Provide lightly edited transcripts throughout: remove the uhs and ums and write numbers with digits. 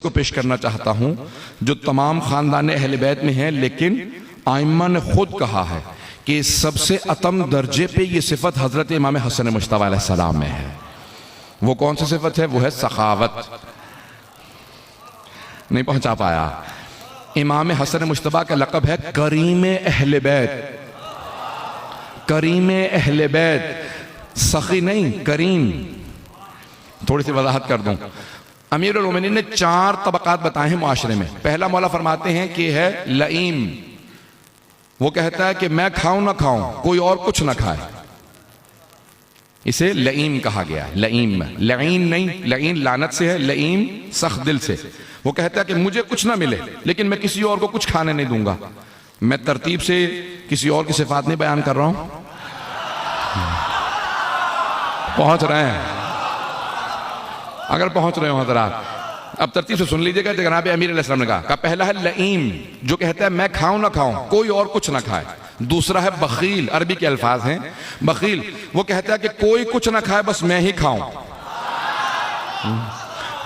को पेश करना चाहता हूं जो तमाम खानदान अहले बैत में है, लेकिन आइम्मा ने खुद कहा है कि सबसे अतम दर्जे पे ये सिफत हजरत इमाम हसन मुश्तबा अलैहिस्सलाम में है। वो कौन सी सिफत है? वो है सखावत। नहीं पहुंचा पाया। इमाम हसन मुश्तबा का लक़ब है करीम अहले बैत। करीम अहले बैत, सखी नहीं, करीम। थोड़ी सी वजाहत कर दूं। अमीरुल मोमिनीन ने 4 तबकात बताए हैं मुआशरे में। पहला मौला फरमाते हैं कि है लईम। वो कहता है कि मैं खाऊं ना खाऊं, कोई और कुछ ना खाए, इसे लईम कहा गया है। लईम, लईन नहीं, लईन लानत से है, लईम सख्त दिल से। वो कहता है कि मुझे कुछ ना मिले लेकिन मैं किसी और को कुछ खाने नहीं दूंगा। मैं तरतीब से किसी और की सिफात नहीं बयान कर रहा हूं। पहुंच रहे हैं? अगर पहुंच रहे हो हज़रात, अब तरतीब से सुन लीजिएगा। जनाब अमीर अलैहिस्सलाम ने कहा पहला है लईम, जो कहता है मैं खाऊं ना खाऊं, कोई और कुछ ना खाए। दूसरा है बखील, अरबी के अल्फाज हैं बखील। वो कहता है कि कोई कुछ ना खाए, बस मैं ही खाऊं।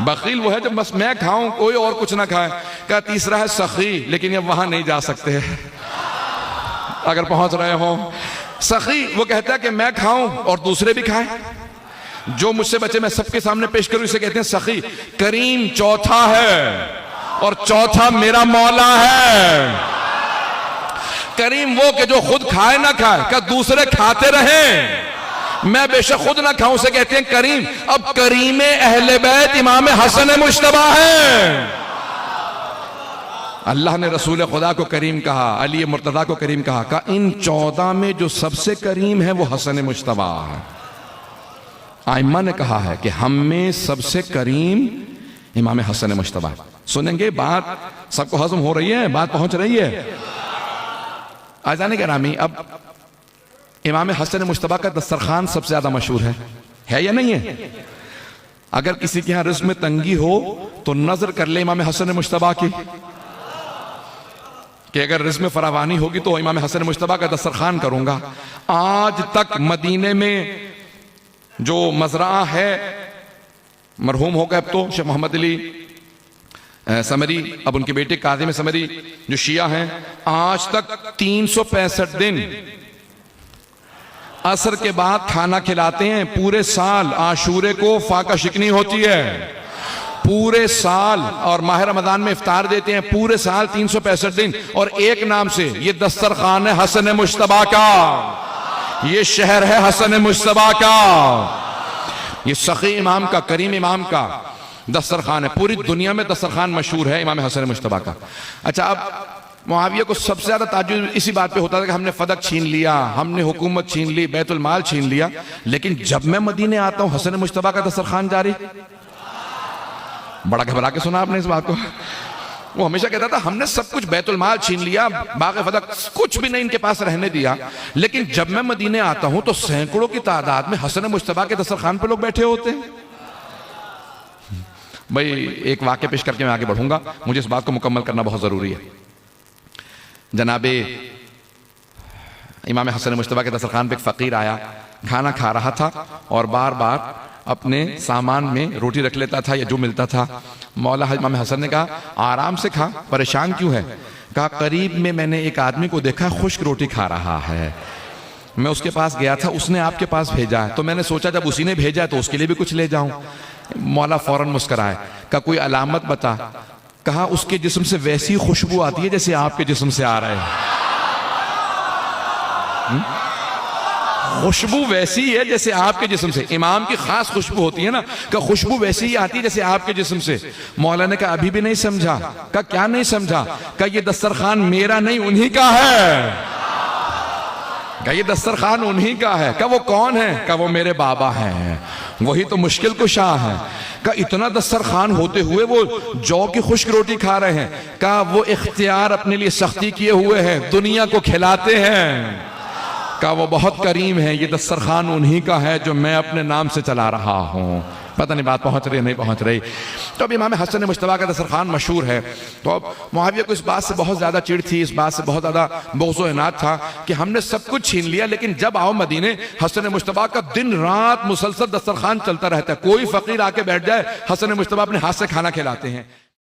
बखील वो है जब बस मैं खाऊं, कोई और कुछ ना खाए। का तीसरा है सखी, लेकिन ये वहां नहीं जा सकते अगर पहुंच रहे हो। सखी वो कहता है कि मैं खाऊं और दूसरे भी खाएं, जो मुझसे बचे मैं सबके सामने पेश करूं, इसे कहते हैं सखी। करीम चौथा है और चौथा मेरा मौला है। करीम वो कि जो खुद खाए ना खाए, क्या दूसरे खाते रहे, मैं बेशक खुद ना खाऊं, से कहते हैं करीम। अब करीम अहले बैत इमाम हसन मुश्तबा है। अल्लाह ने रसूल खुदा को करीम कहा, अली मुर्तजा को करीम कहा। इन 14 में जो सबसे करीम है वो हसन मुश्तबा है। आइम्मा ने कहा है कि हम में सबसे करीम इमाम हसन मुश्तबा। सुनेंगे बात, सबको हजम हो रही है, बात पहुंच रही है। आज़ान गिरामी, अब इमाम हसन मुश्तबा का दस्तरखान सबसे ज्यादा मशहूर है या नहीं है? अगर किसी के यहां रिज़्क़ में तंगी हो तो नजर कर ले इमाम हसन मुश्तबा की, कि अगर रिज़्क़ में फरावानी होगी तो इमाम हसन मुश्तबा का दस्तरखान करूंगा। आज तक मदीने में जो मजरा है, मरहूम हो गए अब तो, शेख मोहम्मद अली समरी, अब उनके बेटे काज़िम समरी जो शिया हैं, आज तक 365 दिन असर के बाद खाना खिलाते हैं। पूरे साल आशूरे को फाका शिकनी होती है, पूरे साल, और माह रमजान में इफ्तार देते हैं। पूरे साल 365 दिन, और एक नाम से ये दस्तरखान है हसन मुश्तबा का, ये शहर है हसन मुश्तबा का, ये सखी इमाम का, करीम इमाम का दस्तरखान है। पूरी दुनिया में दस्तरखान मशहूर है इमाम हसन मुश्तबा का। अच्छा, अब मुआविया को सबसे ज्यादा ताज्जुब इसी बात पे होता था कि हमने फदक छीन लिया, हमने हुकूमत छीन ली, बैतुल माल छीन लिया, लेकिन जब मैं मदीने आता हूं हसन मुश्तबा का दस्तरखान जारी। बड़ा घबरा के सुना आपने इस बात को। वो हमेशा कहता था हमने सब कुछ बैतुल माल छीन लिया, बाग़ फदक कुछ भी नहीं इनके पास रहने दिया, लेकिन जब मैं मदीने आता हूं तो सैकड़ों की तादाद में हसन मुश्तबा के दस्तरखान पे लोग बैठे होते हैं। भाई एक वाक़या पेश करके मैं आगे बढ़ूंगा, मुझे इस बात को मुकम्मल करना बहुत जरूरी है। जनाबे इमाम हसन मुश्तबा के दस्तरखान पे एक फकीर आया, खाना खा रहा था और बार बार अपने सामान में रोटी रख लेता था या जो मिलता था। मौला इमाम हसन ने कहा आराम से खा, परेशान क्यों है? कहा करीब में मैंने एक आदमी को देखा खुश्क रोटी खा रहा है, मैं उसके पास गया था, उसने आपके पास भेजा है, तो मैंने सोचा जब उसी ने भेजा है तो उसके लिए भी कुछ ले जाऊं। मौला फौरन मुस्कुराए, कहा कोई अलामत बता। कहा उसके जिस्म से वैसी खुशबू आती है जैसे आपके जिस्म से आ रहे हैं। खुशबू वैसी है जैसे आपके जिस्म से, इमाम की खास खुशबू होती है ना, कि खुशबू वैसी ही आती है जैसे आपके जिस्म से। मौला ने कहा अभी भी नहीं समझा? कहा क्या नहीं समझा? कहा ये दस्तरखान मेरा नहीं उन्हीं का है। कहा ये दस्तरखान उन्हीं का है। कहा वो कौन है? कहा वो मेरे बाबा हैं, वही तो मुश्किल कुशा है। कहा इतना दस्तरखान होते हुए वो जौ की खुश्क रोटी खा रहे हैं। कहा वो इख्तियार अपने लिए सख्ती किए हुए हैं, दुनिया को खिलाते हैं। का वो बहुत करीम है, ये दस्तरखान उन्हीं का है जो मैं अपने नाम से चला रहा हूँ। पता नहीं बात पहुंच रही है नहीं पहुंच रही। तो अब इमाम हसन मुश्तबा का दस्तरखान मशहूर है। तो अब मुआविया को इस बात से बहुत ज्यादा चिढ़ थी, इस बात से बहुत ज्यादा बुग़्ज़ व इनाद था कि हमने सब कुछ छीन लिया, लेकिन जब आओ मदीने हसन मुश्तबा का दिन रात मुसलसल दस्तरखान चलता रहता है। कोई फकीर आके बैठ जाए, हसन मुश्तबा अपने हाथ से खाना खिलाते हैं।